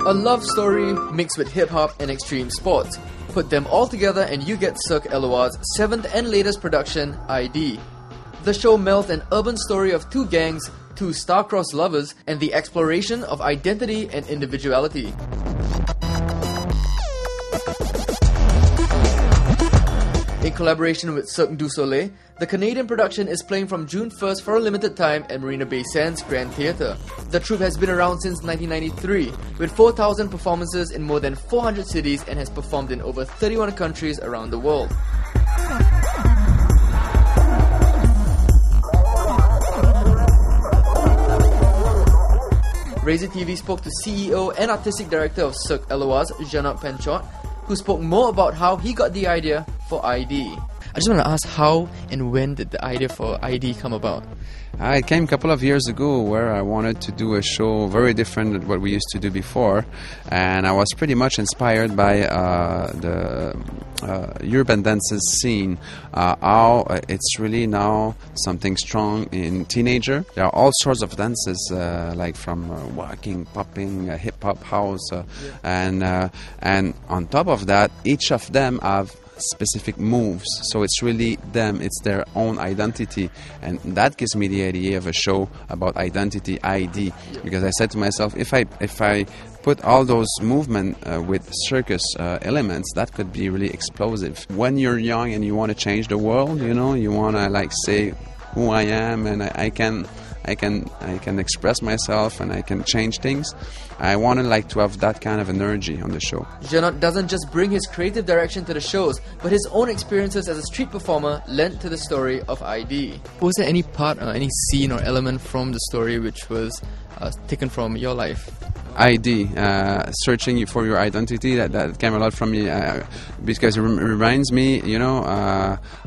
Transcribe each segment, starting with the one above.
A love story mixed with hip-hop and extreme sports. Put them all together and you get Cirque Éloize's 7th and latest production, iDeath. The show melds an urban story of two gangs, two star-crossed lovers, and the exploration of identity and individuality. In collaboration with Cirque du Soleil, the Canadian production is playing from June 1st for a limited time at Marina Bay Sands Grand Theatre. The troupe has been around since 1993, with 4,000 performances in more than 400 cities and has performed in over 31 countries around the world. RazorTV spoke to CEO and Artistic Director of Cirque Éloize, Jeannot Painchaud, who spoke more about how he got the idea for iDeath. I just want to ask, how and when did the idea for iDeath come about? It came a couple of years ago where I wanted to do a show very different than what we used to do before, and I was pretty much inspired by the urban dances scene, how it's really now something strong in teenager. There are all sorts of dances, like from walking, popping, hip-hop, house, and on top of that, each of them have specific moves, so it's really them, it's their own identity, and that gives me the idea of a show about identity, iDeath, because I said to myself, if I put all those movement with circus elements, that could be really explosive. When you're young and you want to change the world, you know, you want to like say who I am, and I can express myself and I can change things. I wanted like to have that kind of energy on the show. Jeannot doesn't just bring his creative direction to the shows, but his own experiences as a street performer lent to the story of iDeath. Was there any part or any scene or element from the story which was taken from your life? iDeath, searching for your identity, that came a lot from me, because it reminds me, you know,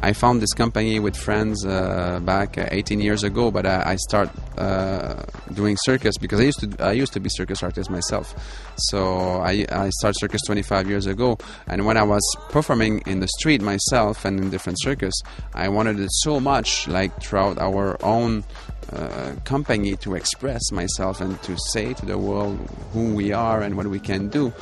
I found this company with friends back 18 years ago, but I started doing circus because I used to be circus artist myself. So I started circus 25 years ago, and when I was performing in the street myself and in different circus, I wanted it so much, like throughout our own company, to express myself and to say to the world who we are and what we can do.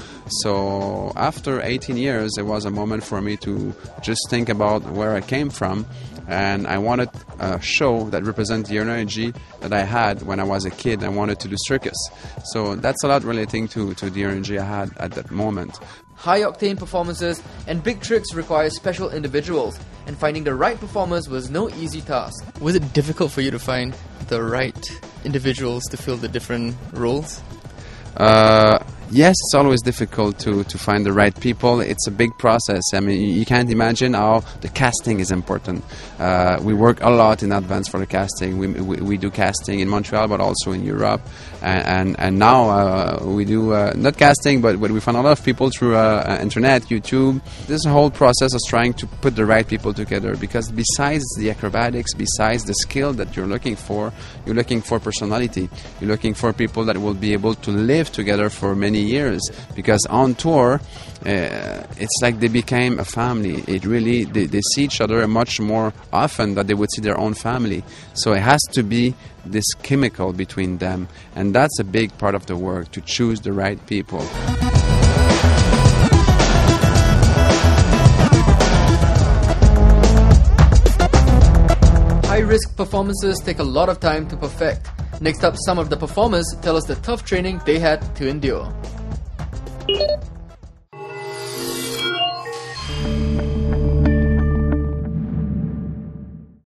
So after 18 years, it was a moment for me to just think about where I came from, and I wanted a show that represents the energy that I had when I was a kid and wanted to do circus. So that's a lot relating to the energy I had at that moment. High-octane performances and big tricks require special individuals, and finding the right performers was no easy task. Was it difficult for you to find the right individuals to fill the different roles? Yes, it's always difficult to find the right people. It's a big process. I mean, you can't imagine how the casting is important. We work a lot in advance for the casting. We do casting in Montreal, but also in Europe. And now we do not casting, but we find a lot of people through internet, YouTube. This whole process is trying to put the right people together, because besides the acrobatics, besides the skill that you're looking for personality. You're looking for people that will be able to live together for many years, because on tour it's like they became a family. It really, they see each other much more often than they would see their own family. So it has to be this chemical between them, and that's a big part of the work, to choose the right people. High-risk performances take a lot of time to perfect. Next up, some of the performers tell us the tough training they had to endure.